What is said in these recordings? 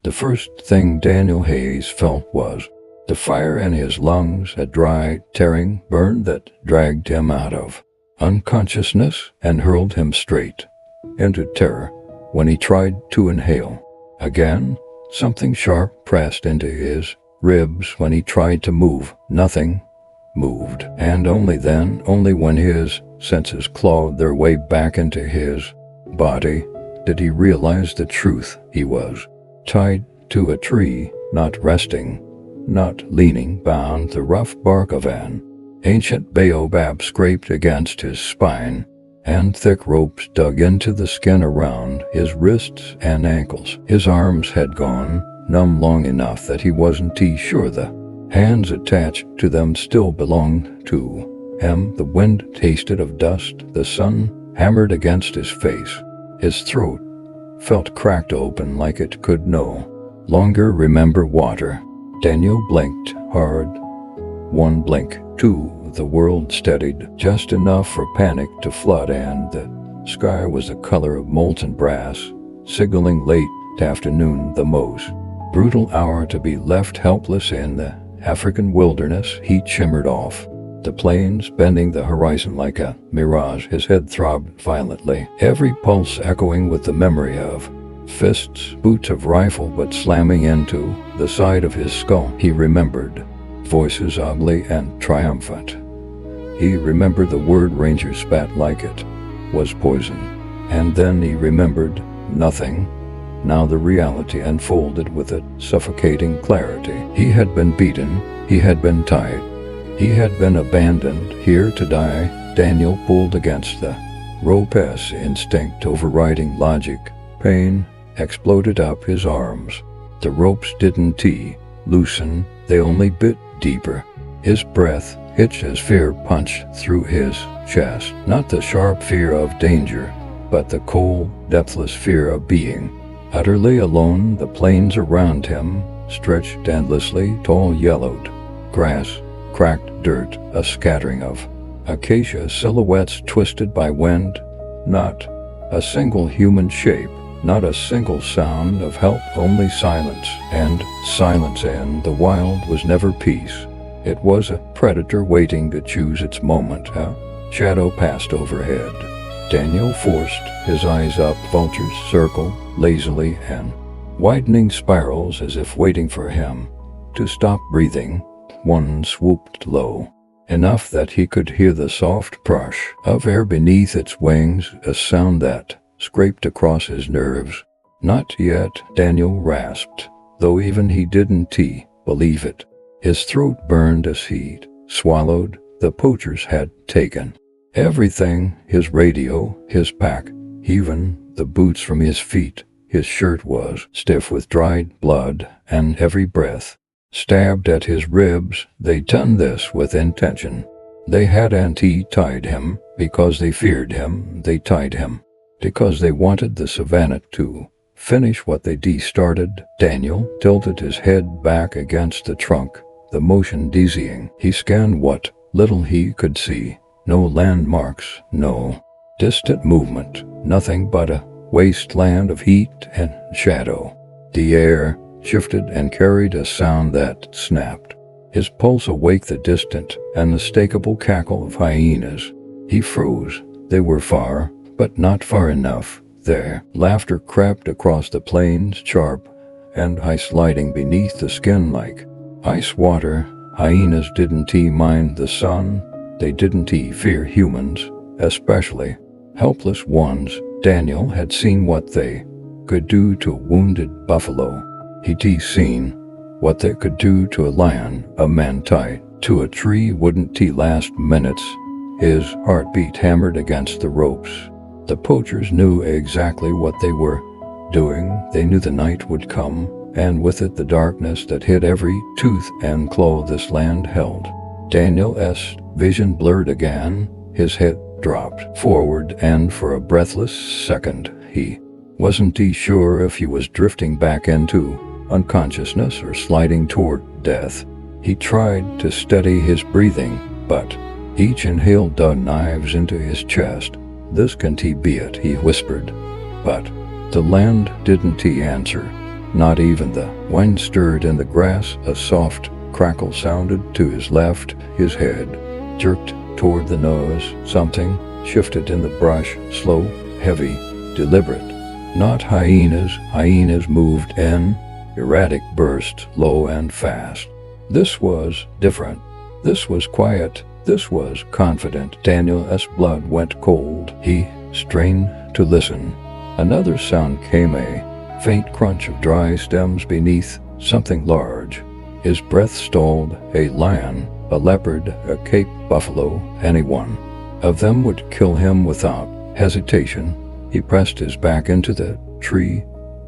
The first thing Daniel Hayes felt was the fire in his lungs, a dry, tearing burn that dragged him out of unconsciousness and hurled him straight into terror. When he tried to inhale again, something sharp pressed into his ribs. When he tried to move, nothing moved. And only then, only when his senses clawed their way back into his body, did he realize the truth. He was tied to a tree, not resting, not leaning, bound. The rough bark of an ancient baobab scraped against his spine, and thick ropes dug into the skin around his wrists and ankles. His arms had gone numb long enough that he wasn't sure the hands attached to them still belonged to him. The wind tasted of dust. The sun hammered against his face. His throat felt cracked open like it could no longer remember water. Daniel blinked hard. One blink, two. The world steadied just enough for panic to flood, and the sky was the color of molten brass, signaling late afternoon, the most brutal hour to be left helpless in the African wilderness. Heat shimmered off the plains, bending the horizon like a mirage. His head throbbed violently, every pulse echoing with the memory of fists, boots of rifle but slamming into the side of his skull. He remembered voices, ugly and triumphant. He remembered the word ranger spat like it was poison. And then he remembered nothing. Now the reality unfolded with a suffocating clarity. He had been beaten. He had been tied. He had been abandoned, here to die. Daniel pulled against the rope, as instinct overriding logic. Pain exploded up his arms. The ropes didn't loosen, they only bit deeper. His breath hitched as fear punched through his chest. Not the sharp fear of danger, but the cold, depthless fear of being utterly alone. The plains around him stretched endlessly, tall yellowed grass, cracked dirt, a scattering of acacia silhouettes twisted by wind. Not a single human shape, not a single sound of help, only silence. And silence in the wild was never peace. It was a predator waiting to choose its moment. A shadow passed overhead. Daniel forced his eyes up. Vultures circled lazily in widening spirals, as if waiting for him to stop breathing. One swooped low, enough that he could hear the soft brush of air beneath its wings, a sound that scraped across his nerves. Not yet, Daniel rasped, though even he didn't believe it. His throat burned as he swallowed. The poachers had taken everything, his radio, his pack, even the boots from his feet. His shirt was stiff with dried blood, and every breath stabbed at his ribs. They'd done this with intention. They hadn't tied him because they feared him. They tied him because they wanted the savannah to finish what they started. Daniel tilted his head back against the trunk, the motion dizzying. He scanned what little he could see. No landmarks, no distant movement, nothing but a wasteland of heat and shadow. The air shifted and carried a sound that snapped his pulse awake, the distant, unmistakable cackle of hyenas. He froze. They were far, but not far enough. Their laughter crept across the plains, sharp and high, sliding beneath the skin like ice water. Hyenas didn't mind the sun. They didn't fear humans, especially helpless ones. Daniel had seen what they could do to a wounded buffalo. He'd seen what they could do to a lion. A man tied to a tree wouldn't last minutes. His heartbeat hammered against the ropes. The poachers knew exactly what they were doing. They knew the night would come, and with it the darkness that hid every tooth and claw this land held. Daniel's vision blurred again. His head dropped forward, and for a breathless second he wasn't sure if he was drifting back into unconsciousness or sliding toward death. He tried to steady his breathing, but each inhale dug knives into his chest. "This can't be it," he whispered. But the land didn't answer. not even the wind stirred in the grass. A soft crackle sounded to his left. His head jerked toward the nose. Something shifted in the brush, slow, heavy, deliberate. Not hyenas. Hyenas moved in erratic bursts, low and fast. This was different. This was quiet. This was confident. Daniel's blood went cold. He strained to listen. Another sound came, a faint crunch of dry stems beneath something large. His breath stalled. A lion, a leopard, a Cape buffalo, any one of them would kill him without hesitation. He pressed his back into the tree,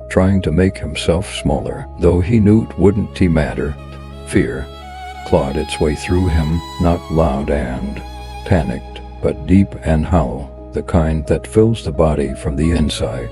trying to make himself smaller, though he knew it wouldn't matter. Fear clawed its way through him, not loud and panicked, but deep and hollow, the kind that fills the body from the inside.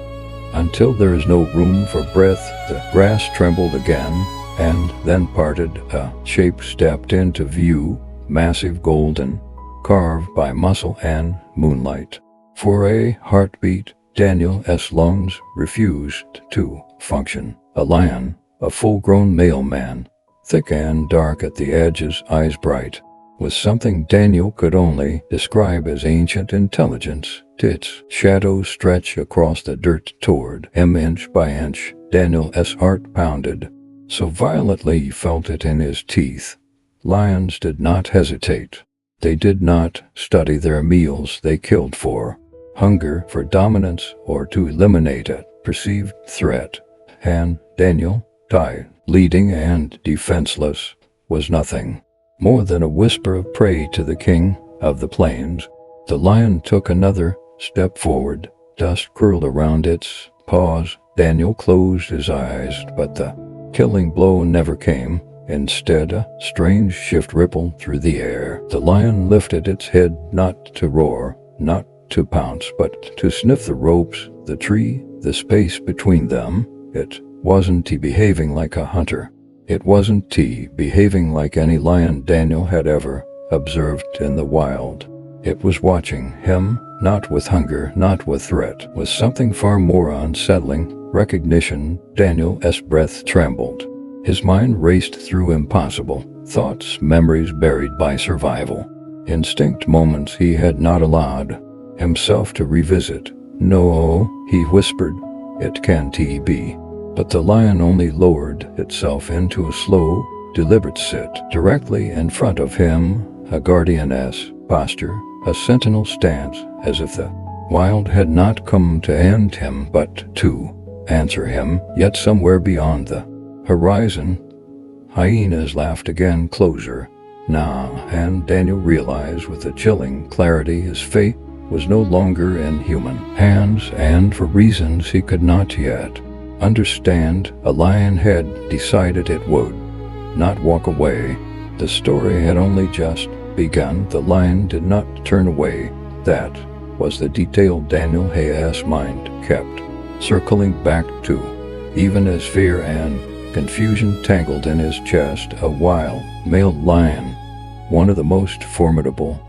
Until there is no room for breath, the grass trembled again, and then parted. A shape stepped into view, massive, golden, carved by muscle and moonlight. For a heartbeat, Daniel's lungs refused to function. A lion, a full-grown male man, thick and dark at the edges, eyes bright, with something Daniel could only describe as ancient intelligence. Its shadows stretch across the dirt toward him inch by inch. Daniel's heart pounded so violently he felt it in his teeth. Lions did not hesitate. They did not study their meals. They killed for hunger, for dominance, or to eliminate a perceived threat. And Daniel died, bleeding and defenseless, was nothing more than a whisper of prey to the king of the plains. The lion took another step forward. Dust curled around its paws. Daniel closed his eyes, but the killing blow never came. Instead, a strange shift rippled through the air. The lion lifted its head, not to roar, not to pounce, but to sniff the ropes, the tree, the space between them. It wasn't he behaving like a hunter. It wasn't he behaving like any lion Daniel had ever observed in the wild. It was watching him, not with hunger, not with threat, with something far more unsettling, recognition. Daniel's breath trembled. His mind raced through impossible thoughts, memories buried by survival, instinct, moments he had not allowed himself to revisit. No, he whispered, it can't be. But the lion only lowered itself into a slow, deliberate sit directly in front of him, a guardianess posture, a sentinel stance, as if the wild had not come to end him but to answer him. Yet somewhere beyond the horizon, hyenas laughed again, closer now, and Daniel realized with a chilling clarity his fate was no longer in human hands, and for reasons he could not yet understand. A lion had decided it would not walk away. The story had only just begun. The lion did not turn away. That was the detail Daniel's mind kept circling back to, even as fear and confusion tangled in his chest. A wild male lion, one of the most formidable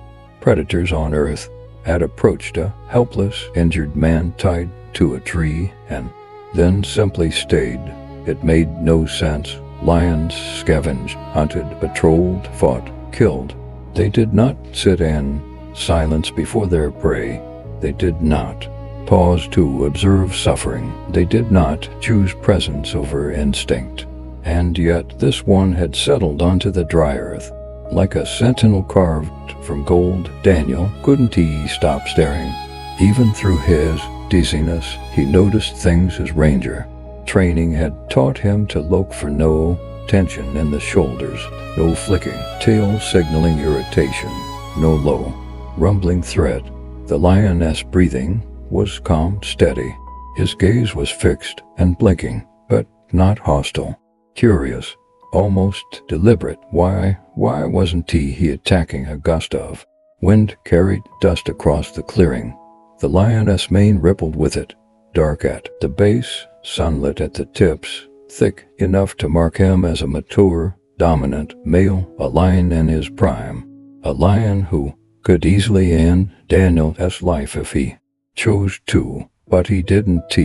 predators on earth, had approached a helpless, injured man tied to a tree and then simply stayed. It made no sense. Lions scavenged, hunted, patrolled, fought, killed. They did not sit in silence before their prey. They did not pause to observe suffering. They did not choose presence over instinct. And yet this one had settled onto the dry earth, like a sentinel carved from gold. Daniel couldn't stop staring. Even through his dizziness, he noticed things his ranger training had taught him to look for: no tension in the shoulders, no flicking tail signaling irritation, no low, rumbling threat. The lioness breathing was calm, steady. His gaze was fixed and blinking, but not hostile. Curious, almost deliberate. Why wasn't he attacking? A gust of wind carried dust across the clearing. The lioness mane rippled with it, dark at the base, sunlit at the tips, thick enough to mark him as a mature, dominant male, a lion in his prime, a lion who could easily end Daniel's life if he chose to, but he didn't.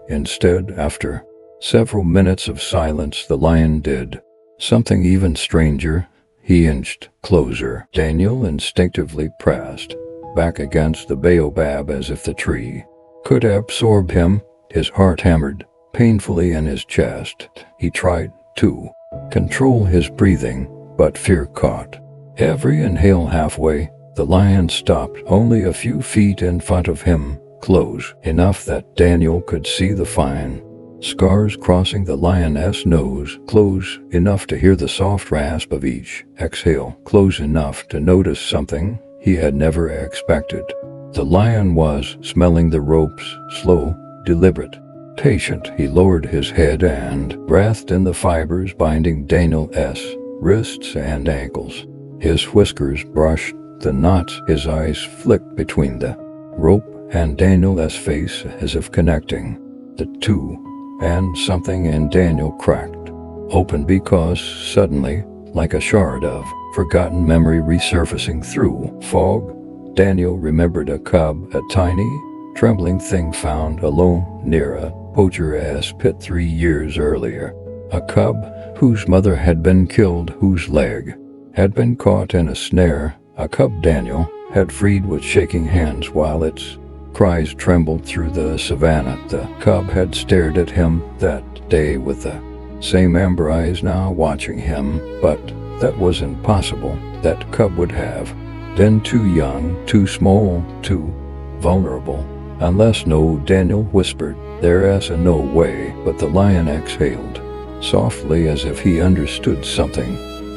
Instead, after Several minutes of silence. The lion did something even stranger. He inched closer. Daniel instinctively pressed back against the baobab as if the tree could absorb him. His heart hammered painfully in his chest. He tried to control his breathing, but fear caught every inhale. Halfway, the lion stopped, only a few feet in front of him, close enough that Daniel could see the fine scars crossing the lioness' nose, close enough to hear the soft rasp of each exhale, close enough to notice something he had never expected. The lion was smelling the ropes, slow, deliberate, patient. He lowered his head and breathed in the fibers binding Daniel's wrists and ankles. His whiskers brushed the knots. His eyes flicked between the rope and Daniel's face as if connecting the two, and something in Daniel cracked open because suddenly, like a shard of forgotten memory resurfacing through fog, Daniel remembered a cub, a tiny, trembling thing found alone near a poacher's pit 3 years earlier. A cub whose mother had been killed, whose leg had been caught in a snare. A cub Daniel had freed with shaking hands while its cries trembled through the savannah. The cub had stared at him that day with the same amber eyes now watching him, but that was impossible. That cub would have been too young, too small, too vulnerable. Unless no, Daniel whispered, "There's a no way," but the lion exhaled softly as if he understood something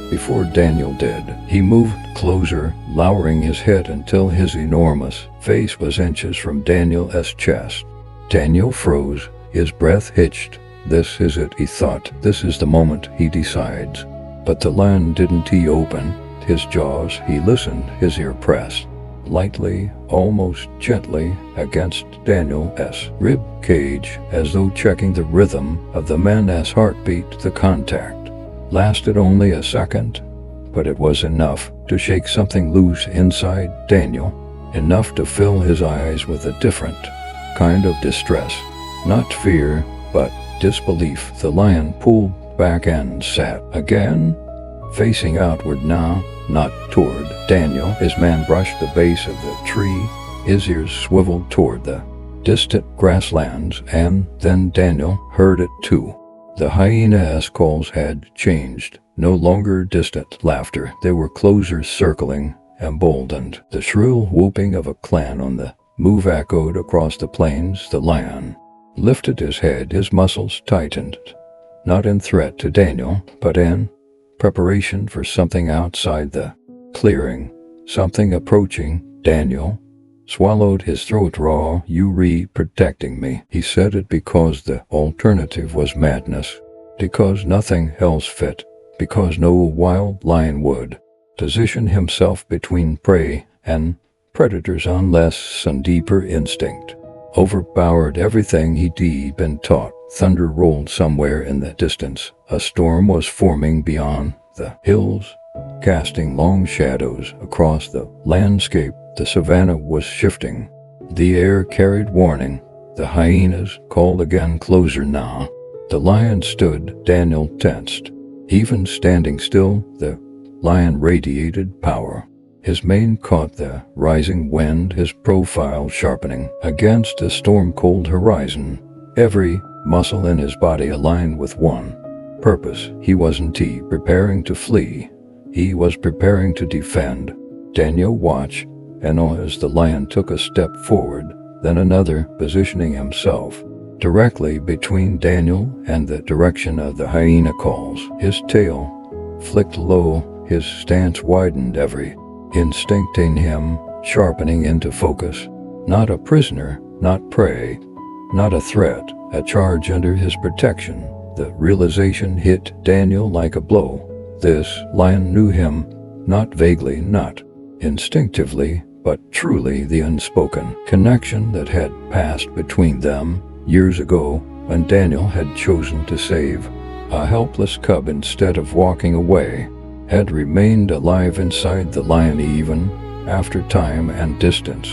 before Daniel did. He moved closer, lowering his head until his enormous face was inches from Daniel's chest. Daniel froze, his breath hitched. This is it, he thought. This is the moment, he decides. But the lion didn't. He opened his jaws. He listened, his ear pressed lightly, almost gently, against Daniel's rib cage, as though checking the rhythm of the man's heartbeat. The contact lasted only a second, but it was enough to shake something loose inside Daniel, enough to fill his eyes with a different kind of distress. Not fear, but disbelief. The lion pulled back and sat again, facing outward now, not toward Daniel. His man brushed the base of the tree, his ears swiveled toward the distant grasslands, and then Daniel heard it too. The hyenas' calls had changed. No longer distant laughter. They were closer, circling, emboldened. The shrill whooping of a clan on the move echoed across the plains. The lion lifted his head, his muscles tightened, not in threat to Daniel, but in preparation for something outside the clearing, something approaching. Daniel swallowed his throat raw. "You protecting me." He said it because the alternative was madness, because nothing else fit, because no wild lion would position himself between prey and predators unless some deeper instinct overpowered everything he'd been taught. Thunder rolled somewhere in the distance. A storm was forming beyond the hills, casting long shadows across the landscape. The savannah was shifting. The air carried warning. The hyenas called again, closer now. The lion stood. Daniel tensed. Even standing still, the lion radiated power. His mane caught the rising wind, his profile sharpening against a storm-cold horizon. Every muscle in his body aligned with one purpose. He wasn't preparing to flee. He was preparing to defend. Daniel watched, and as the lion took a step forward, then another, positioning himself directly between Daniel and the direction of the hyena calls. His tail flicked low, his stance widened, every instinct in him sharpening into focus. Not a prisoner, not prey, not a threat, a charge under his protection. The realization hit Daniel like a blow. This lion knew him, not vaguely, not instinctively, but truly. The unspoken connection that had passed between them years ago when Daniel had chosen to save a helpless cub instead of walking away, had remained alive inside the lion even after time and distance.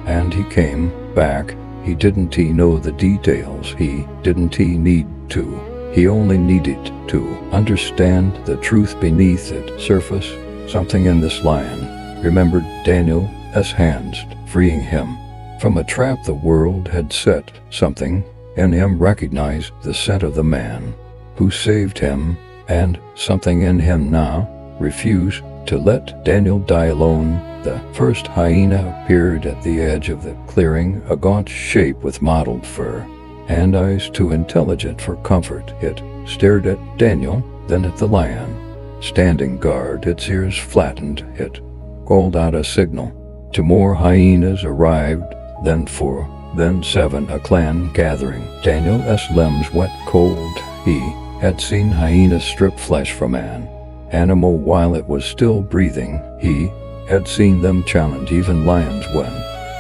And he came back. He didn't know the details. He didn't need to. He only needed to understand the truth beneath its surface. Something in this lion remembered Daniel's hands freeing him from a trap the world had set. Something in him recognized the scent of the man who saved him, and something in him now refused to let Daniel die alone. The first hyena appeared at the edge of the clearing, a gaunt shape with mottled fur and eyes too intelligent for comfort. It stared at Daniel, then at the lion, standing guard, its ears flattened. It called out a signal. Two more hyenas arrived, then 4, then 7, a clan gathering. Daniel's limbs went cold. He had seen hyenas strip flesh from an animal while it was still breathing. He had seen them challenge even lions when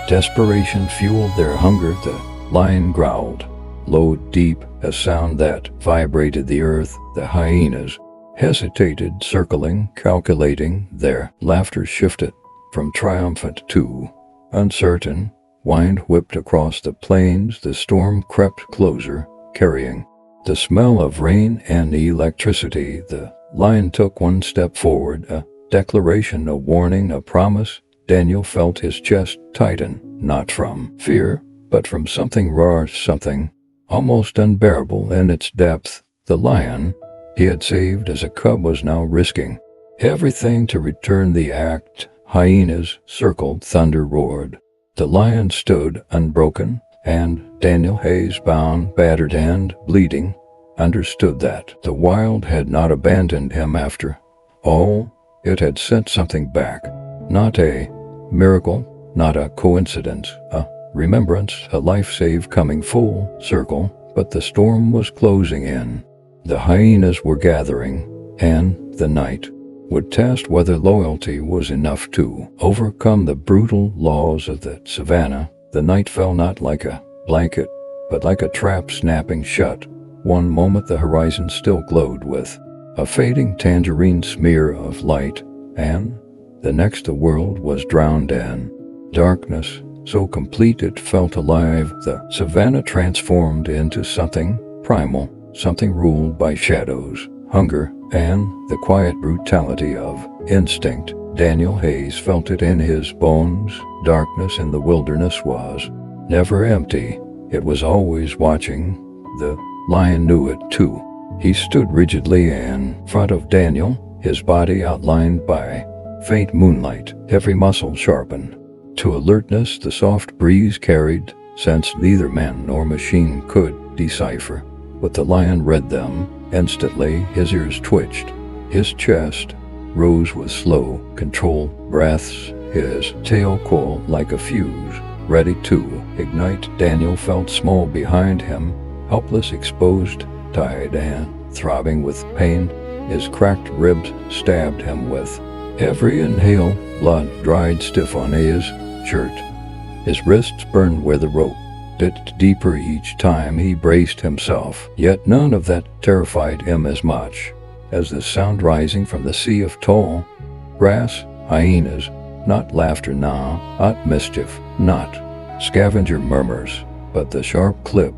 desperation fueled their hunger. The lion growled, low, deep, a sound that vibrated the earth. The hyenas hesitated, circling, calculating. Their laughter shifted from triumphant to uncertain. Wind whipped across the plains. The storm crept closer, carrying the smell of rain and electricity. The lion took one step forward, a declaration, a warning, a promise. Daniel felt his chest tighten, not from fear, but from something raw, something almost unbearable in its depth. The lion he had saved as a cub was now risking everything to return the act. Hyenas circled, thunder roared. The lion stood unbroken, and Daniel Hayes, bound, battered, and bleeding, understood that the wild had not abandoned him after all. It had sent something back. Not a miracle, not a coincidence, a remembrance, a life saved coming full circle. But the storm was closing in. The hyenas were gathering, and the night would test whether loyalty was enough to overcome the brutal laws of the savannah. The night fell not like a blanket, but like a trap snapping shut. One moment the horizon still glowed with a fading tangerine smear of light, and the next the world was drowned in darkness, so complete it felt alive. The savannah transformed into something primal, something ruled by shadows, hunger, and the quiet brutality of instinct. Daniel Hayes felt it in his bones. Darkness in the wilderness was never empty. It was always watching. The lion knew it too. He stood rigidly in front of Daniel, his body outlined by faint moonlight, every muscle sharpened to alertness. The soft breeze carried scents neither man nor machine could decipher, but the lion read them instantly. His ears twitched, his chest rose with slow, controlled breaths, his tail coiled like a fuse, ready to ignite. Daniel felt small behind him, helpless, exposed, tied and throbbing with pain. His cracked ribs stabbed him with every inhale. Blood dried stiff on his shirt. His wrists burned where the rope dipped deeper each time he braced himself. Yet none of that terrified him as much as the sound rising from the sea of tall grass. Hyenas, not laughter now, not mischief, not scavenger murmurs, but the sharp clip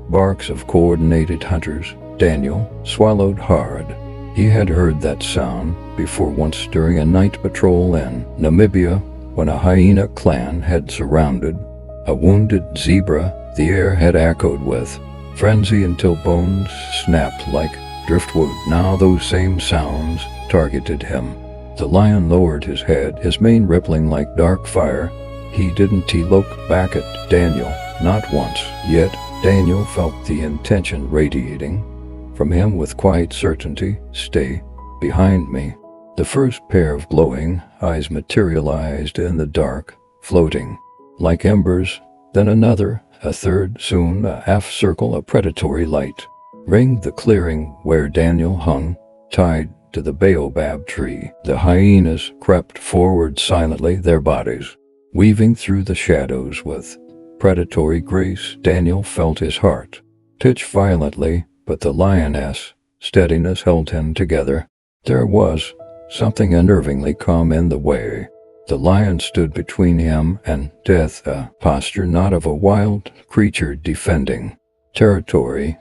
barks of coordinated hunters. Daniel swallowed hard. He had heard that sound before, once during a night patrol in Namibia, when a hyena clan had surrounded a wounded zebra. The air had echoed with frenzy until bones snapped like driftwood. Now those same sounds targeted him. The lion lowered his head, his mane rippling like dark fire. He looked back at Daniel, not once. Yet Daniel felt the intention radiating from him with quiet certainty. Stay behind me. The first pair of glowing eyes materialized in the dark, floating like embers, then another, a third, soon a half-circle, a predatory light ringed the clearing where Daniel hung, tied to the baobab tree. The hyenas crept forward silently, their bodies weaving through the shadows with predatory grace. Daniel felt his heart pitch violently, but the lioness' steadiness held him together. There was something unnervingly calm in the way the lion stood between him and death, a posture not of a wild creature defending territory,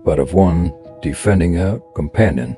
but of one defending a companion.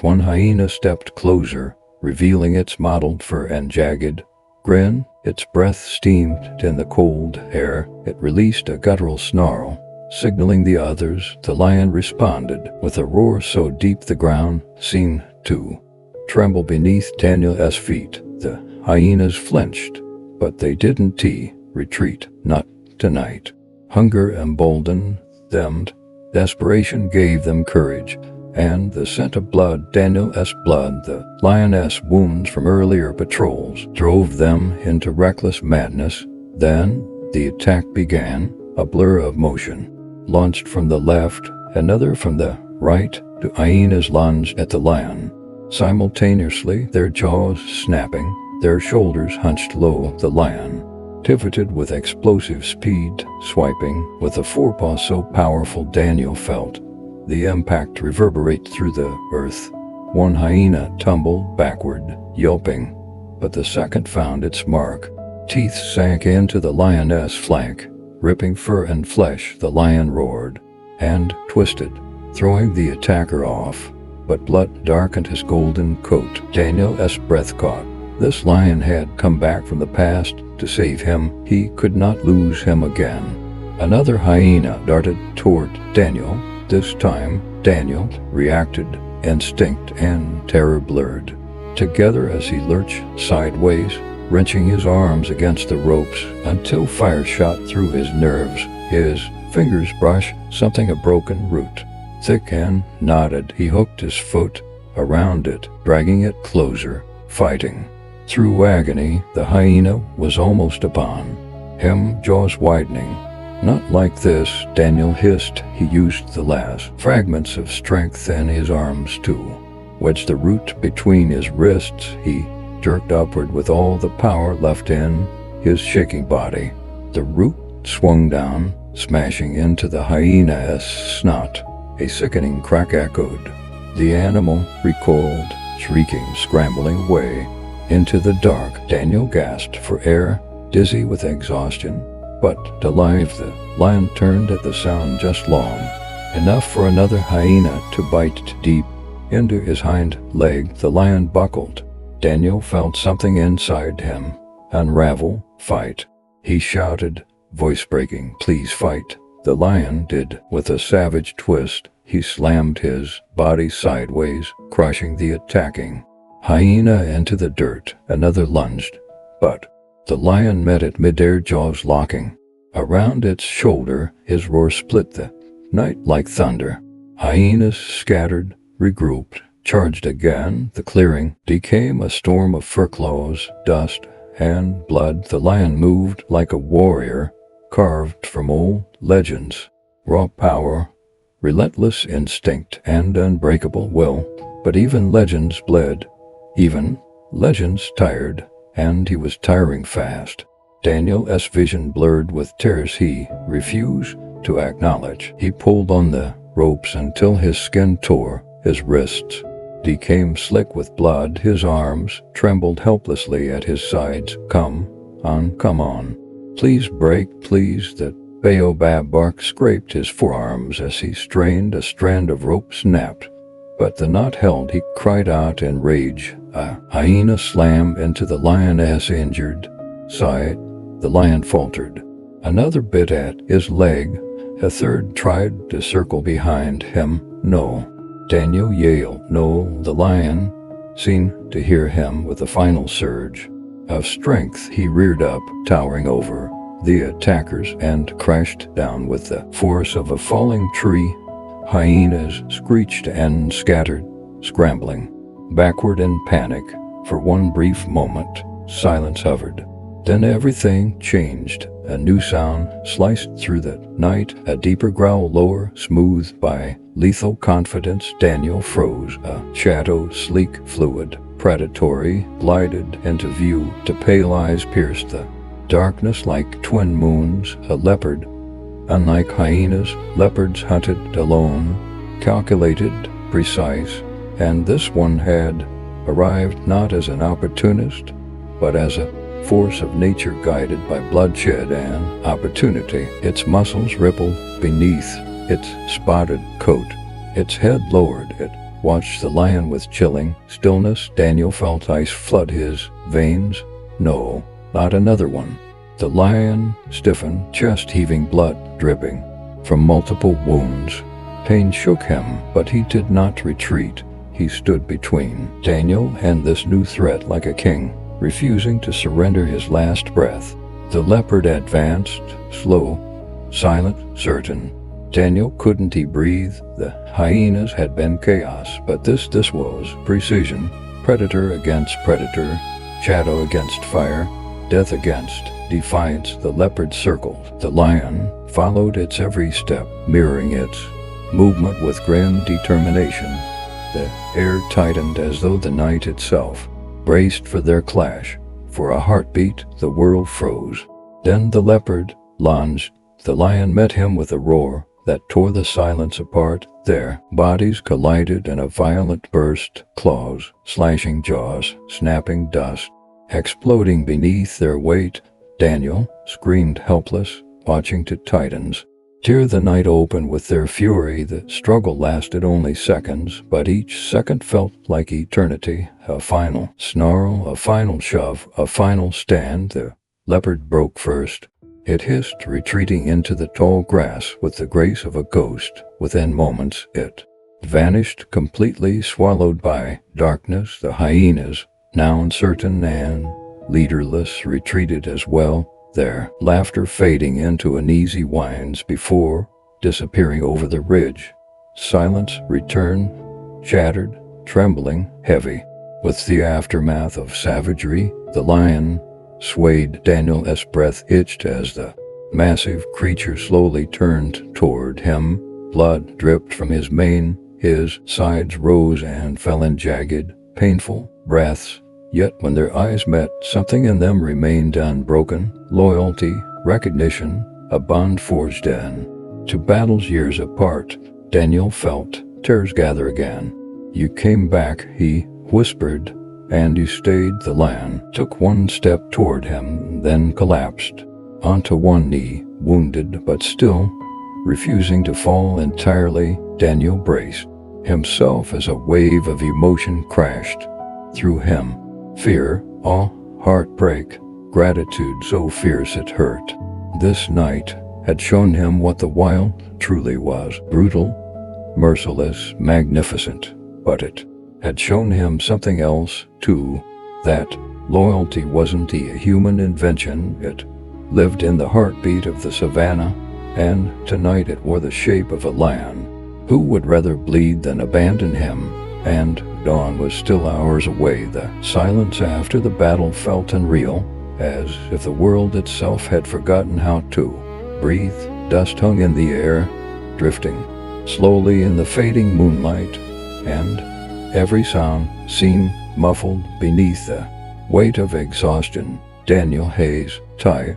One hyena stepped closer, revealing its mottled fur and jagged grin. Its breath steamed in the cold air. It released a guttural snarl, signaling the others. The lion responded with a roar so deep the ground seemed to tremble beneath Daniel's feet. The hyenas flinched, but they didn't retreat, not tonight. Hunger emboldened them. Desperation gave them courage, and the scent of blood, Daniel's blood, the lioness wounds from earlier patrols, drove them into reckless madness. Then the attack began, a blur of motion. Launched from the left, another from the right, the hyenas lunged at the lion. Simultaneously, their jaws snapping, their shoulders hunched low. The lion pivoted with explosive speed, swiping with a forepaw so powerful Daniel felt the impact reverberate through the earth. One hyena tumbled backward, yelping, but the second found its mark. Teeth sank into the lioness' flank, ripping fur and flesh. The lion roared and twisted, throwing the attacker off, but blood darkened his golden coat. Daniel's breath caught. This lion had come back from the past to save him. He could not lose him again. Another hyena darted toward Daniel. This time, Daniel reacted. Instinct and terror blurred together as he lurched sideways, wrenching his arms against the ropes until fire shot through his nerves. His fingers brushed something, a broken root, thick and knotted. He hooked his foot around it, dragging it closer, fighting. Through agony, the hyena was almost upon him, jaws widening. Not like this, Daniel hissed. He used the last fragments of strength in his arms to wedge the root between his wrists. He jerked upward with all the power left in his shaking body. The root swung down, smashing into the hyena's snot. A sickening crack echoed. The animal recoiled, shrieking, scrambling away into the dark. Daniel gasped for air, dizzy with exhaustion, but alive. The lion turned at the sound just long enough for another hyena to bite deep into his hind leg. The lion buckled. Daniel felt something inside him unravel. Fight, he shouted, voice breaking. Please fight. The lion did. With a savage twist, he slammed his body sideways, crushing the attacking hyena into the dirt. Another lunged, but the lion met it midair, jaws locking around its shoulder. His roar split the night like thunder. Hyenas scattered, regrouped, charged again. The clearing became a storm of fur claws, dust, and blood. The lion moved like a warrior, carved from old legends. Raw power, relentless instinct, and unbreakable will. But even legends bled. Even legends tired, and he was tiring fast. Daniel's vision blurred with tears he refused to acknowledge. He pulled on the ropes until his skin tore. His wrists became slick with blood. His arms trembled helplessly at his sides. Come on. Please break, please. The baobab bark scraped his forearms as he strained. A strand of rope snapped, but the knot held. He cried out in rage. A hyena slammed into the lion's injured side. The lion faltered. Another bit at his leg. A third tried to circle behind him. No. Daniel yelled. No. The lion seemed to hear him. With a final surge of strength, he reared up, towering over the attackers, and crashed down with the force of a falling tree. Hyenas screeched and scattered, scrambling backward in panic. For one brief moment, silence hovered. Then everything changed. A new sound sliced through the night, a deeper growl, lower, smoothed by lethal confidence. Daniel froze. A shadow, sleek, fluid, predatory, glided into view. The pale eyes pierced the darkness like twin moons. A leopard. Unlike hyenas, leopards hunted alone, calculated, precise, and this one had arrived not as an opportunist, but as a force of nature guided by bloodshed and opportunity. Its muscles rippled beneath its spotted coat, its head lowered. It watched the lion with chilling stillness. Daniel felt ice flood his veins. No, not another one. The lion stiffened, chest heaving, blood dripping from multiple wounds. Pain shook him, but he did not retreat. He stood between Daniel and this new threat like a king, refusing to surrender his last breath. The leopard advanced, slow, silent, certain. Daniel couldn't he breathe. The hyenas had been chaos, but this was precision. Predator against predator, shadow against fire, death against defiance. The leopard circled. The lion followed its every step, mirroring its movement with grim determination. The air tightened as though the night itself braced for their clash. For a heartbeat, the world froze. Then the leopard lunged. The lion met him with a roar that tore the silence apart. Their bodies collided in a violent burst, claws, slashing jaws, snapping dust, exploding beneath their weight. Daniel screamed helpless, watching to titans tear the night open with their fury. The struggle lasted only seconds, but each second felt like eternity. A final snarl, a final shove, a final stand. The leopard broke first. It hissed, retreating into the tall grass with the grace of a ghost. Within moments, it vanished completely, swallowed by darkness. The hyenas, now uncertain and leaderless, retreated as well, their laughter fading into uneasy whines before disappearing over the ridge. Silence returned, shattered, trembling, heavy with the aftermath of savagery. The lion swayed. Daniel's breath itched as the massive creature slowly turned toward him. Blood dripped from his mane. His sides rose and fell in jagged, painful breaths. Yet when their eyes met, something in them remained unbroken. Loyalty, recognition, a bond forged in to battles years apart. Daniel felt tears gather again. "You came back," he whispered, "and you stayed." The lion took one step toward him, then collapsed onto one knee, wounded but still refusing to fall entirely. Daniel braced himself as a wave of emotion crashed through him. Fear, awe, heartbreak, gratitude so fierce it hurt. This night had shown him what the wild truly was: brutal, merciless, magnificent. But it had shown him something else, too, that loyalty wasn't a human invention. It lived in the heartbeat of the savannah, and tonight it wore the shape of a lion. Who would rather bleed than abandon him? And dawn was still hours away. The silence after the battle felt unreal, as if the world itself had forgotten how to breathe. Dust hung in the air, drifting slowly in the fading moonlight, and every sound seemed muffled beneath the weight of exhaustion. Daniel Hayes, tied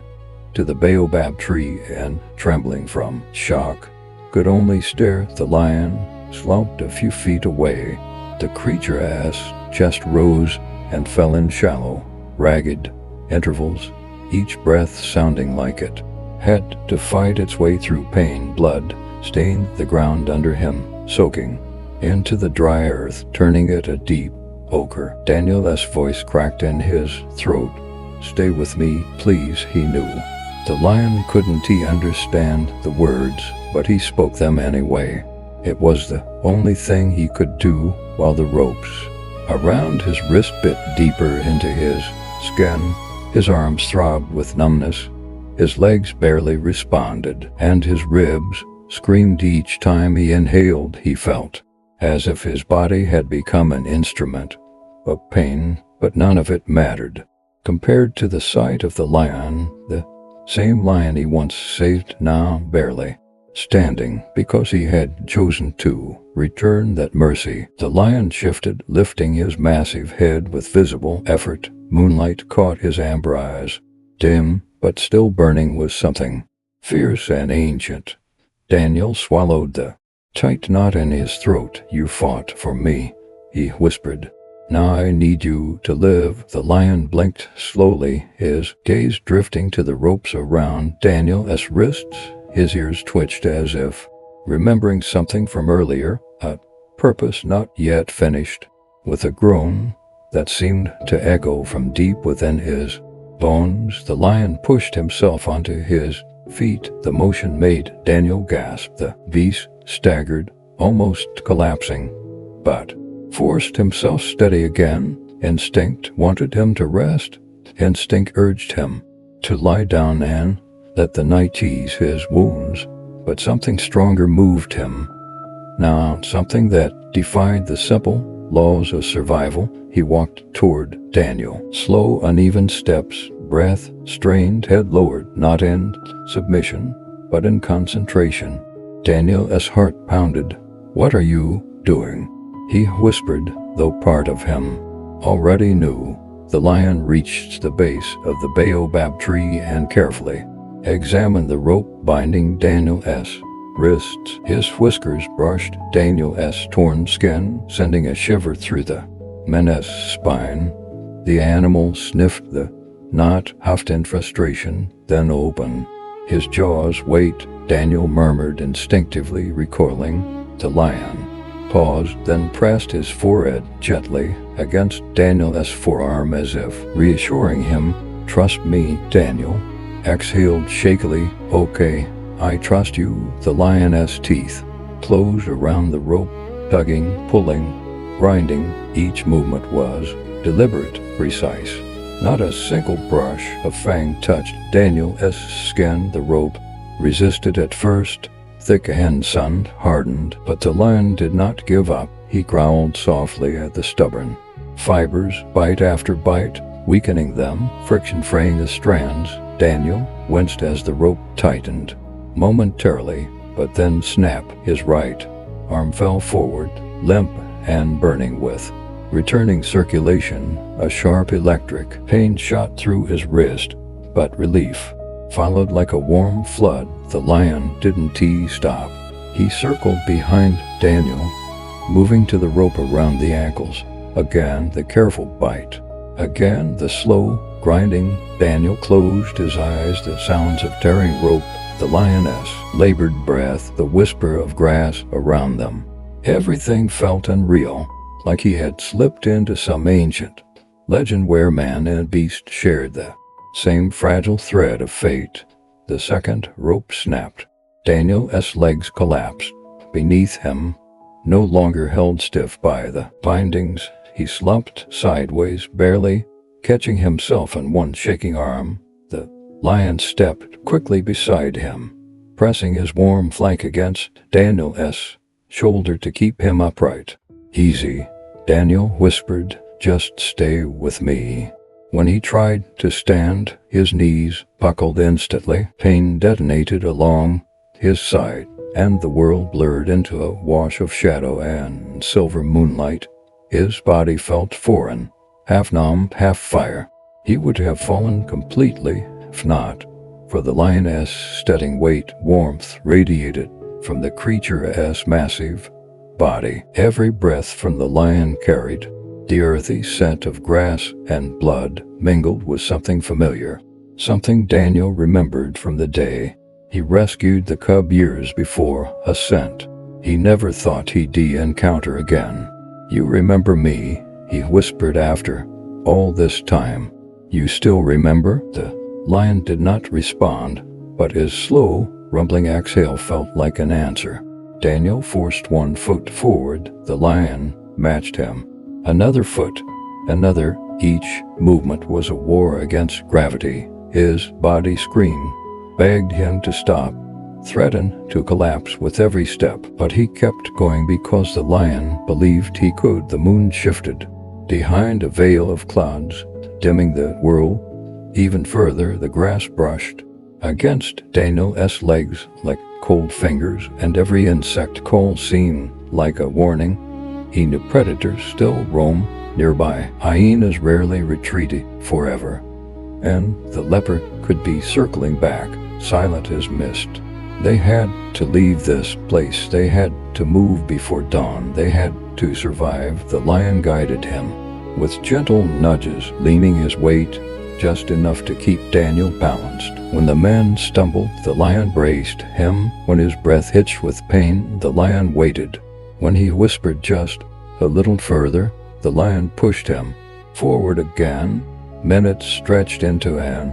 to the baobab tree and trembling from shock, could only stare. The lion slumped a few feet away. The creature's chest rose and fell in shallow, ragged intervals, each breath sounding like it had to fight its way through pain. Blood stained the ground under him, soaking into the dry earth, turning it a deep ochre. Daniel's voice cracked in his throat. "Stay with me, please," he knew. The lion couldn't understand the words, but he spoke them anyway. It was the only thing he could do. While the ropes around his wrist bit deeper into his skin, his arms throbbed with numbness, his legs barely responded, and his ribs screamed each time he inhaled. He felt as if his body had become an instrument of pain, but none of it mattered compared to the sight of the lion, the same lion he once saved, now barely standing because he had chosen to return that mercy. The lion shifted, lifting his massive head with visible effort. Moonlight caught his amber eyes, dim but still burning with something fierce and ancient. Daniel swallowed the tight knot in his throat. "You fought for me," he whispered. "Now I need you to live." The lion blinked slowly, his gaze drifting to the ropes around Daniel's wrists. His ears twitched as if remembering something from earlier, a purpose not yet finished. With a groan that seemed to echo from deep within his bones, the lion pushed himself onto his feet. The motion made Daniel gasp. The beast staggered, almost collapsing, but forced himself steady again. Instinct wanted him to rest. Instinct urged him to lie down and let the night ease his wounds. But something stronger moved him. Now, something that defied the simple laws of survival. He walked toward Daniel. Slow, uneven steps, breath strained, head lowered, not in submission, but in concentration. Daniel's heart pounded. "What are you doing?" he whispered, though part of him already knew. The lion reached the base of the baobab tree and carefully examined the rope binding Daniel's wrists. His whiskers brushed Daniel's torn skin, sending a shiver through the man's spine. The animal sniffed the knot, huffed in frustration, then opened his jaws. "Wait," Daniel murmured instinctively, recoiling. The lion paused, then pressed his forehead gently against Daniel's forearm as if reassuring him. "Trust me," Daniel exhaled shakily. "Okay, I trust you." The lion's teeth closed around the rope, tugging, pulling, grinding. Each movement was deliberate, precise. Not a single brush of fang touched Daniel's skin. The rope resisted at first. Thick and sun hardened, but the lion did not give up. He growled softly at the stubborn fibers, bite after bite, weakening them, friction fraying the strands. Daniel winced as the rope tightened momentarily, but then snap. His right arm fell forward, limp and burning with returning circulation. A sharp electric pain shot through his wrist, but relief followed like a warm flood. The lion didn't stop. He circled behind Daniel, moving to the rope around the ankles. Again the careful bite. Again the slow grinding. Daniel closed his eyes. The sounds of tearing rope, the lioness' labored breath, the whisper of grass around them. Everything felt unreal, like he had slipped into some ancient legend where man and beast shared the same fragile thread of fate. The second rope snapped. Daniel's legs collapsed beneath him, no longer held stiff by the bindings. He slumped sideways, barely catching himself on one shaking arm. The lion stepped quickly beside him, pressing his warm flank against Daniel's shoulder to keep him upright. "Easy," Daniel whispered, "just stay with me." When he tried to stand, his knees buckled instantly. Pain detonated along his side, and the world blurred into a wash of shadow and silver moonlight. His body felt foreign, half numb, half fire. He would have fallen completely if not for the lioness' steadying weight. Warmth radiated from the creature's massive body. Every breath from the lion carried the earthy scent of grass and blood, mingled with something familiar, something Daniel remembered from the day he rescued the cub years before. A scent he never thought he'd encounter again. "You remember me," he whispered, "after all this time. You still remember?" The lion did not respond, but his slow, rumbling exhale felt like an answer. Daniel forced one foot forward. The lion matched him. Another foot, another. Each movement was a war against gravity. His body screamed, begged him to stop, threatened to collapse with every step, but he kept going because the lion believed he could. The moon shifted behind a veil of clouds, dimming the world even further. The grass brushed against Daniel's legs like cold fingers, and every insect call seemed like a warning. He knew predators still roam nearby. Hyenas rarely retreated forever, and the leopard could be circling back, silent as mist. They had to leave this place. They had to move before dawn. They had to survive. The lion guided him with gentle nudges, leaning his weight just enough to keep Daniel balanced. When the man stumbled, the lion braced him. When his breath hitched with pain, the lion waited. When he whispered just a little further, the lion pushed him forward again. Minutes stretched into an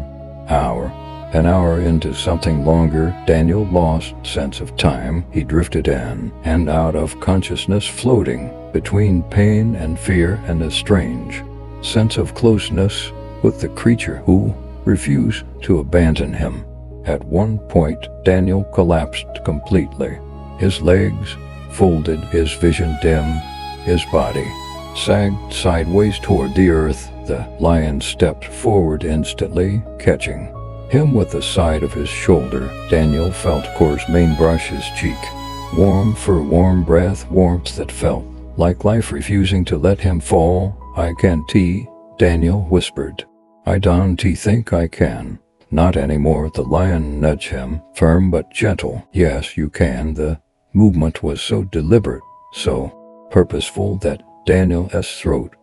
hour into something longer. Daniel lost sense of time. He drifted in and out of consciousness, floating between pain and fear and a strange sense of closeness with the creature who refused to abandon him. At one point, Daniel collapsed completely. His legs folded, his vision dim, his body sagged sideways toward the earth. The lion stepped forward instantly, catching him with the side of his shoulder. Daniel felt coarse mane brush his cheek. Warm fur, warm breath, warmth that felt like life refusing to let him fall. "I can't," Daniel whispered. "I don't think I can." "Not anymore." The lion nudged him, firm but gentle. "Yes, you can." The movement was so deliberate, so purposeful that Daniel's throat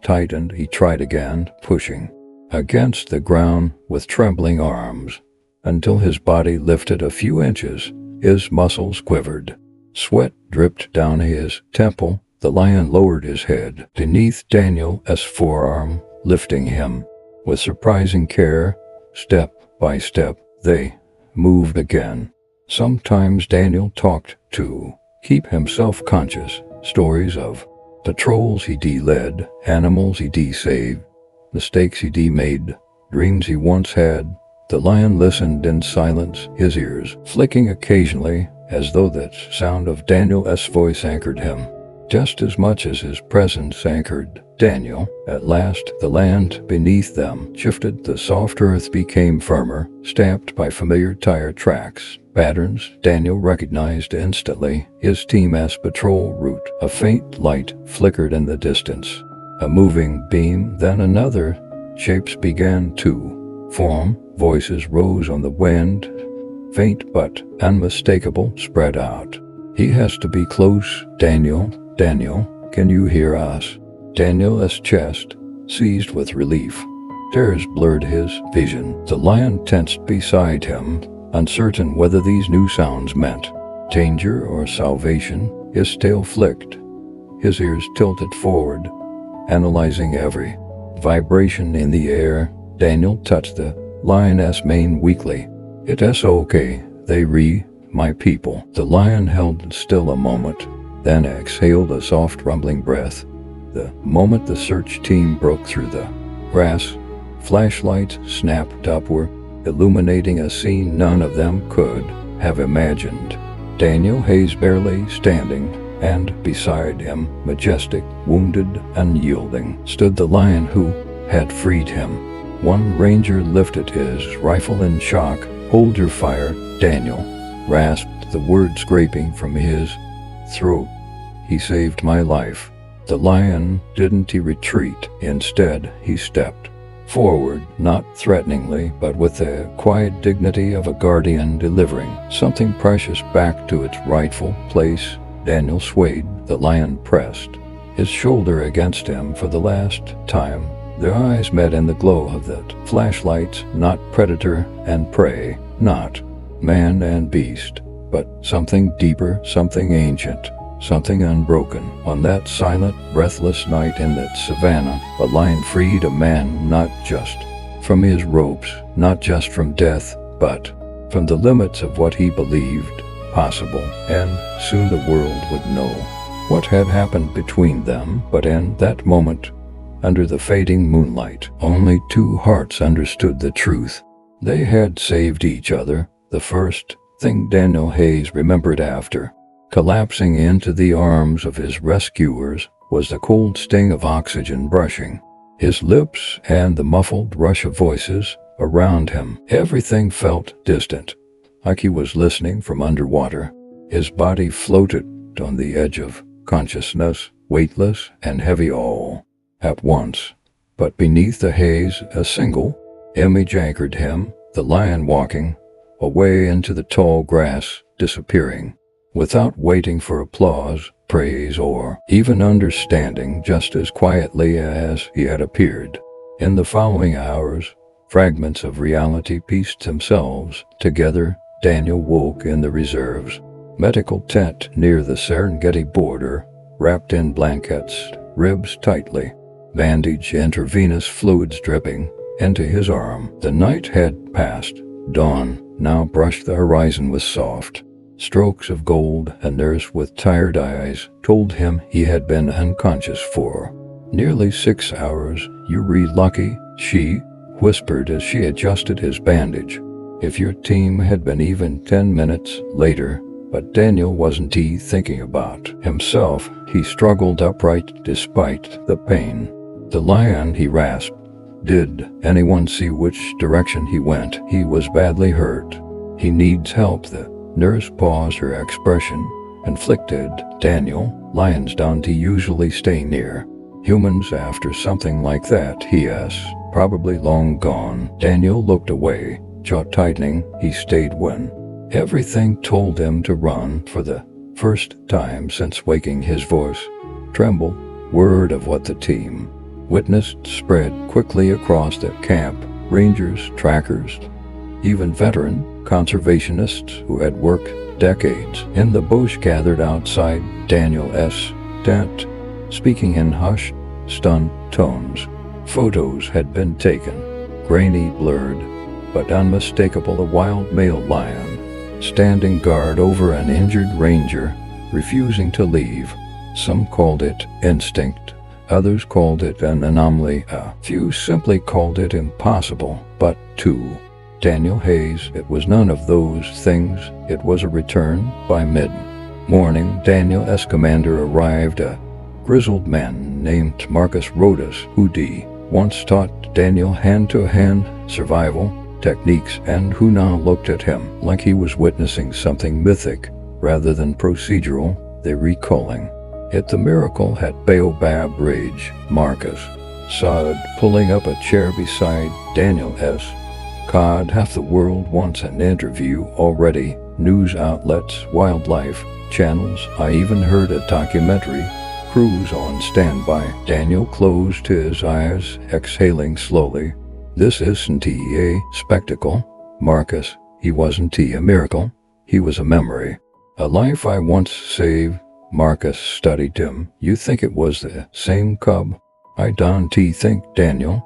tightened. He tried again, pushing against the ground with trembling arms, until his body lifted a few inches. His muscles quivered. Sweat dripped down his temple. The lion lowered his head beneath Daniel's forearm, lifting him with surprising care. Step by step, they moved again. Sometimes Daniel talked to keep himself conscious. Stories of patrols he led, animals he saved, mistakes he made, dreams he once had. The lion listened in silence, his ears flicking occasionally, as though the sound of Daniel's voice anchored him just as much as his presence anchored Daniel. At last, the land beneath them shifted. The soft earth became firmer, stamped by familiar tire tracks. Patterns Daniel recognized instantly. His team's patrol route. A faint light flickered in the distance. A moving beam, then another. Shapes began to form. Voices rose on the wind, faint but unmistakable, spread out. "He has to be close, Daniel. Daniel, can you hear us?" Daniel's chest seized with relief. Tears blurred his vision. The lion tensed beside him, uncertain whether these new sounds meant danger or salvation. His tail flicked, his ears tilted forward, analyzing every vibration in the air. Daniel touched the lion's mane weakly. "It's okay, my people." The lion held still a moment, then exhaled a soft rumbling breath. The moment the search team broke through the grass, flashlights snapped upward, illuminating a scene none of them could have imagined. Daniel Hayes barely standing, and beside him, majestic, wounded, unyielding, stood the lion who had freed him. One ranger lifted his rifle in shock. "Hold your fire," Daniel rasped, the word scraping from his throat. "He saved my life." The lion didn't retreat. Instead, he stepped forward, not threateningly, but with the quiet dignity of a guardian delivering something precious back to its rightful place. Daniel swayed. The lion pressed his shoulder against him for the last time. Their eyes met in the glow of the flashlights. Not predator and prey, not man and beast, but something deeper, something ancient, something unbroken. On that silent, breathless night in that savannah, a lion freed a man not just from his ropes, not just from death, but from the limits of what he believed possible. And soon the world would know what had happened between them. But in that moment, under the fading moonlight, only two hearts understood the truth. They had saved each other. The first thing Daniel Hayes remembered after collapsing into the arms of his rescuers was the cold sting of oxygen brushing his lips and the muffled rush of voices around him. Everything felt distant, like he was listening from underwater. His body floated on the edge of consciousness, weightless and heavy all at once. But beneath the haze, a single image anchored him, the lion walking away into the tall grass, disappearing without waiting for applause, praise, or even understanding, just as quietly as he had appeared. In the following hours, Fragments of reality pieced themselves together. Daniel woke in the reserves medical tent near the Serengeti border, wrapped in blankets, ribs tightly, bandage, intravenous fluids dripping into his arm. The night had passed. Dawn now brushed the horizon with soft strokes of gold. A nurse with tired eyes told him he had been unconscious for nearly 6 hours. "You're lucky," she whispered as she adjusted his bandage. "If your team had been even 10 minutes later." But Daniel wasn't thinking about himself. He struggled upright despite the pain. "The lion," he rasped. "Did anyone see which direction he went?" "He was badly hurt. He needs help." The nurse paused, her expression conflicted. "Daniel, lions don't usually stay near humans after something like that." "Yes, probably long gone." Daniel looked away, jaw tightening. He stayed when everything told him to run. For the first time since waking, his voice trembled. Word of what the team witnessed spread quickly across the camp. Rangers, trackers, even veteran conservationists who had worked decades in the bush gathered outside Daniel's tent, speaking in hushed, stunned tones. Photos had been taken, grainy, blurred, but unmistakable. A wild male lion standing guard over an injured ranger, refusing to leave. Some called it instinct, others called it an anomaly, a few simply called it impossible. But to Daniel Hayes, it was none of those things. It was a return. By mid-morning, Daniel's commander arrived, a grizzled man named Marcus Rhodus, who once taught Daniel hand-to-hand survival techniques and who now looked at him like he was witnessing something mythic rather than procedural. They recalling it the miracle at Baobab Ridge. Marcus saw it pulling up a chair beside Daniel's cot. Half the world wants an interview already. News outlets, wildlife channels. I even heard a documentary crews on standby. Daniel closed his eyes, exhaling slowly. This isn't a spectacle, Marcus. He wasn't a miracle. He was a memory. A life I once saved. Marcus studied him. You think it was the same cub? I don't think. Daniel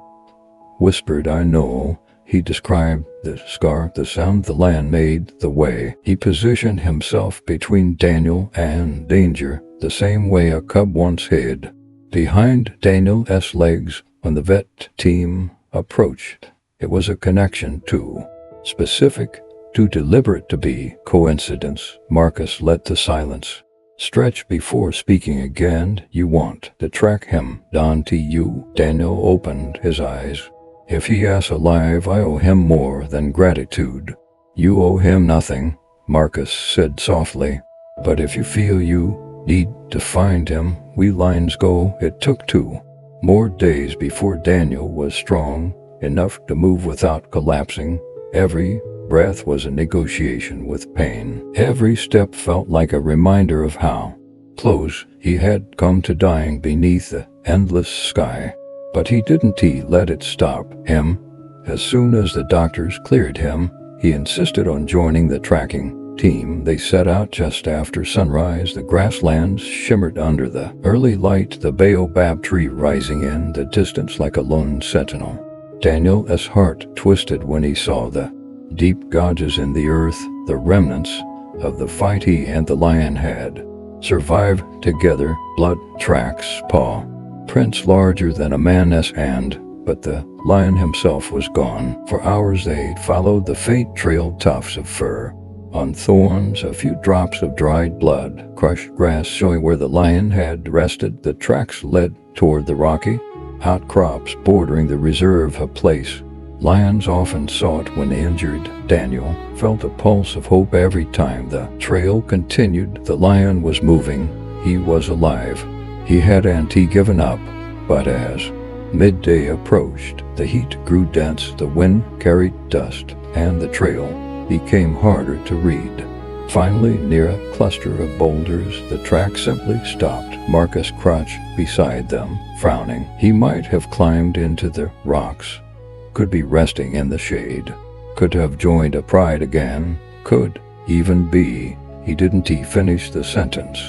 whispered. I know. He described the scar, the sound the lion made, the way he positioned himself between Daniel and danger, the same way a cub once hid behind Daniel's legs when the vet team approached. It was a connection too specific, too deliberate to be coincidence. Marcus let the silence stretch before speaking again. You want to track him, don't you? Daniel opened his eyes. If he is alive, I owe him more than gratitude. You owe him nothing, Marcus said softly. But if you feel you need to find him, we lions go. It took 2 more days before Daniel was strong enough to move without collapsing. Every breath was a negotiation with pain. Every step felt like a reminder of how close he had come to dying beneath the endless sky. But he didn't let it stop him. As soon as the doctors cleared him, he insisted on joining the tracking team. They set out just after sunrise. The grasslands shimmered under the early light, the baobab tree rising in the distance like a lone sentinel. Daniel's heart twisted when he saw the deep gouges in the earth, the remnants of the fight he and the lion had survived together. Blood tracks, paw prints larger than a man's hand, but the lion himself was gone. For hours they followed the faint trail, tufts of fur on thorns, a few drops of dried blood, crushed grass showing where the lion had rested. The tracks led toward the rocky outcrops bordering the reserve, a place lions often sought when injured. Daniel felt a pulse of hope every time the trail continued. The lion was moving. He was alive. He hadn't given up. But as midday approached, the heat grew dense, the wind carried dust, and the trail became harder to read. Finally, near a cluster of boulders, the track simply stopped. Marcus crouched beside them, frowning. He might have climbed into the rocks could be resting in the shade, could have joined a pride again, could even be. He didn't finish the sentence.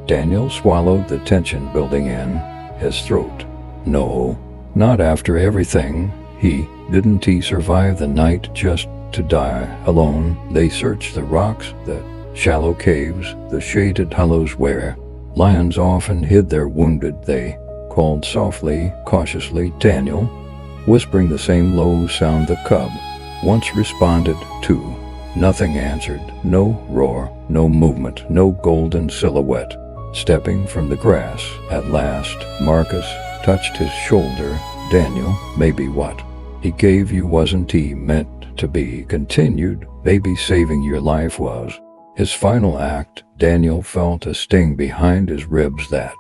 Daniel swallowed the tension building in his throat. No, not after everything. He didn't survive the night just to die alone. They searched the rocks, the shallow caves, the shaded hollows where lions often hid their wounded. They called softly, cautiously. Daniel, whispering the same low sound the cub once responded to. Nothing answered. No roar, no movement, no golden silhouette stepping from the grass. At last, Marcus touched his shoulder. Daniel, maybe what he gave you wasn't meant to be continued. Maybe saving your life was. His final act. Daniel felt a sting behind his ribs that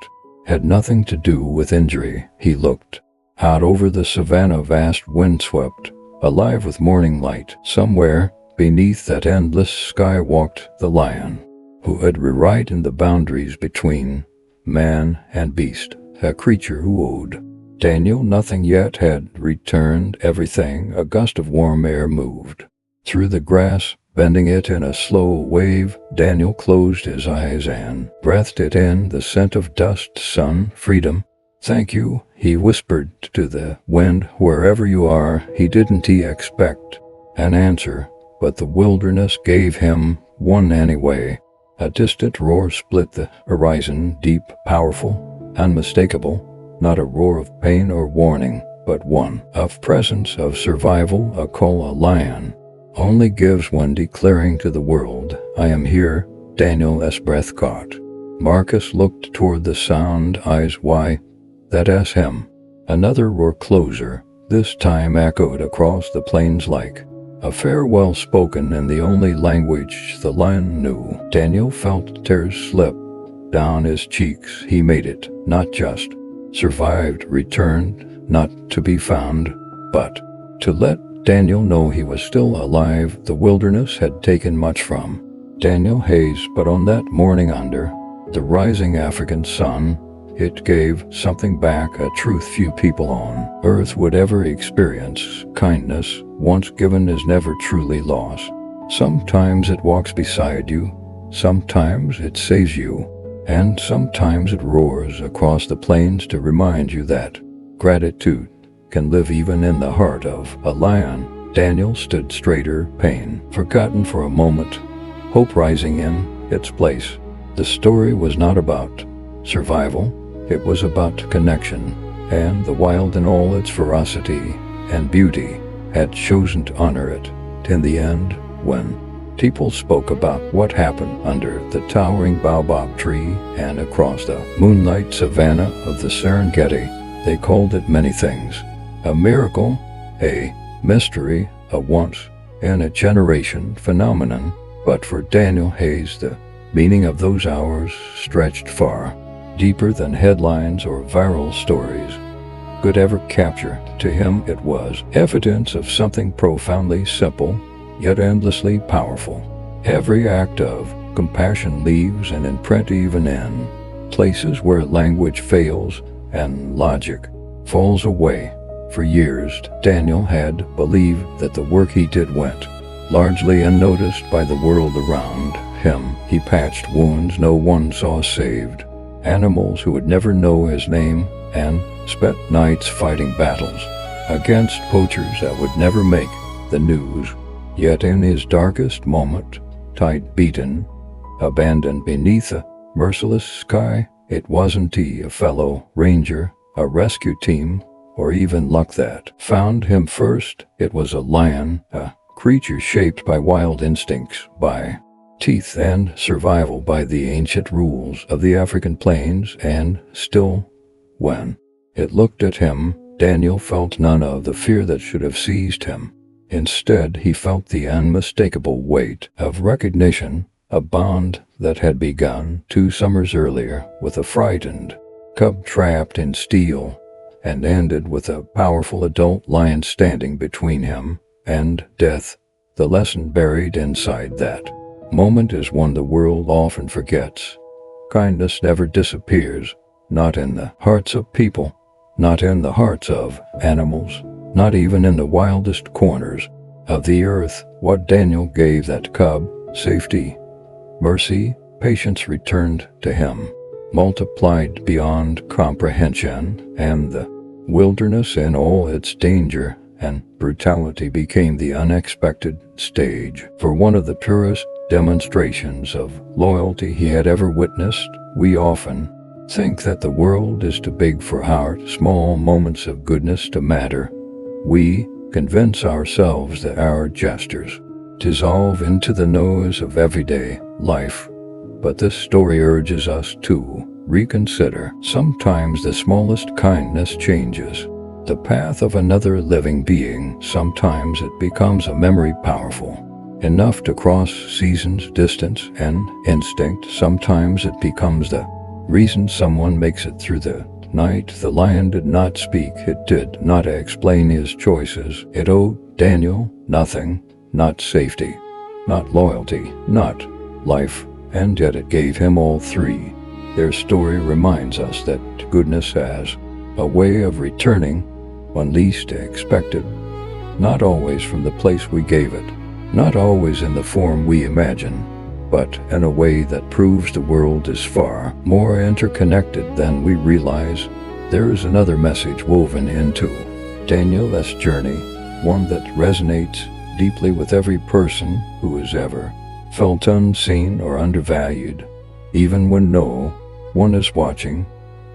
had nothing to do with injury. He looked out over the savannah, vast, windswept, alive with morning light. Somewhere beneath that endless sky walked the lion, who had rewritten the boundaries between man and beast, a creature who owed Daniel nothing yet had returned everything. A gust of warm air moved through the grass, bending it in a slow wave. Daniel closed his eyes and breathed it in, the scent of dust, sun, freedom. Thank you, he whispered to the wind. Wherever you are. He didn't expect an answer, but the wilderness gave him one anyway. A distant roar split the horizon, deep, powerful, unmistakable. Not a roar of pain or warning, but one of presence, of survival. A call a lion only gives when declaring to the world, I am here. Daniel's breath caught. Marcus looked toward the sound, eyes wide. That's him. Another roar, closer, this time echoed across the plains like a farewell spoken in the only language the lion knew. Daniel felt tears slip down his cheeks. He made it, not just survived, returned, not to be found, but to let Daniel know he was still alive. The wilderness had taken much from Daniel Hayes, but on that morning under the rising African sun, it gave something back, a truth few people on earth would ever experience. Kindness, once given, is never truly lost. Sometimes it walks beside you, sometimes it saves you, and sometimes it roars across the plains to remind you that gratitude can live even in the heart of a lion. Daniel stood straighter, pain forgotten for a moment, hope rising in its place. The story was not about survival, it was about connection, and the wild in all its ferocity and beauty had chosen to honor it. In the end, when people spoke about what happened under the towering baobab tree and across the moonlight savannah of the Serengeti, they called it many things. A miracle, a mystery, a once-in-a-generation phenomenon. But for Daniel Hayes, the meaning of those hours stretched far deeper than headlines or viral stories could ever capture. To him, it was evidence of something profoundly simple, yet endlessly powerful. Every act of compassion leaves an imprint, even in places where language fails and logic falls away. For years, Daniel had believed that the work he did went largely unnoticed by the world around him. He patched wounds no one saw, saved animals who would never know his name, and spent nights fighting battles against poachers that would never make the news. Yet in his darkest moment, tight, beaten, abandoned beneath a merciless sky, it wasn't a fellow ranger, a rescue team, or even luck that found him first. It was a lion, a creature shaped by wild instincts, by teeth and survival, by the ancient rules of the African plains. And still, when it looked at him, Daniel felt none of the fear that should have seized him. Instead, he felt the unmistakable weight of recognition, a bond that had begun 2 summers earlier with a frightened cub trapped in steel, and ended with a powerful adult lion standing between him and death. The lesson buried inside that moment is one the world often forgets. Kindness never disappears, not in the hearts of people, not in the hearts of animals, not even in the wildest corners of the earth. What Daniel gave that cub: safety, mercy, patience returned to him, multiplied beyond comprehension, and the wilderness in all its danger and brutality became the unexpected stage for one of the purest demonstrations of loyalty he had ever witnessed. We often think that the world is too big for our small moments of goodness to matter. We convince ourselves that our gestures dissolve into the noise of everyday life. But this story urges us to reconsider. Sometimes the smallest kindness changes the path of another living being. Sometimes it becomes a memory powerful enough to cross seasons, distance, and instinct. Sometimes it becomes the reason someone makes it through the night. The lion did not speak. It did not explain his choices. It owed Daniel nothing, not safety, not loyalty, not life, and yet it gave him all three. Their story reminds us that goodness has a way of returning when least expected, not always from the place we gave it, not always in the form we imagine, but in a way that proves the world is far more interconnected than we realize. There is another message woven into Daniel's journey, one that resonates deeply with every person who has ever felt unseen or undervalued, even when no one is watching,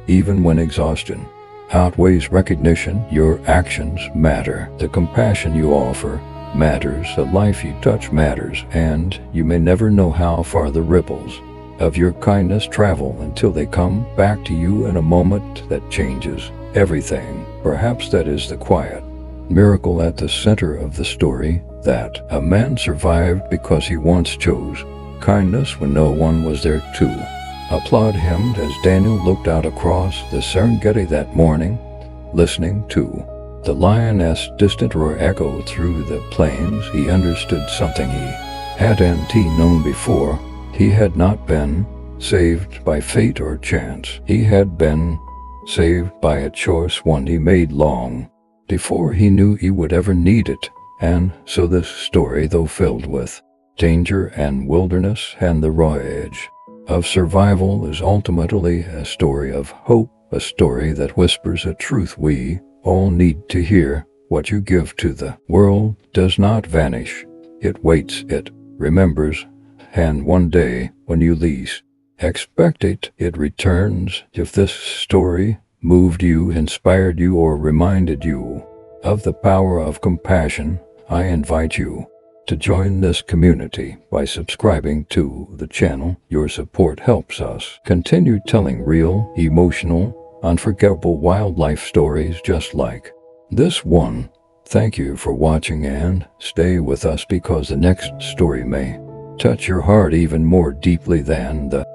even when exhaustion outweighs recognition. Your actions matter. The compassion you offer matters. The life you touch matters. And you may never know how far the ripples of your kindness travel until they come back to you in a moment that changes everything. Perhaps that is the quiet miracle at the center of the story, that a man survived because he once chose kindness when no one was there to applaud him. As Daniel looked out across the Serengeti that morning, listening to the lioness' distant roar echo through the plains, he understood something he hadn't known before. He had not been saved by fate or chance. He had been saved by a choice, one he made long before he knew he would ever need it. And so this story, though filled with danger and wilderness and the raw edge of survival, is ultimately a story of hope, a story that whispers a truth we all need to hear. What you give to the world does not vanish. It waits, it remembers, and one day, when you least expect it, it returns. If this story moved you, inspired you, or reminded you of the power of compassion, I invite you to join this community by subscribing to the channel. Your support helps us continue telling real, emotional, unforgettable wildlife stories just like this one. Thank you for watching, and stay with us because the next story may touch your heart even more deeply than the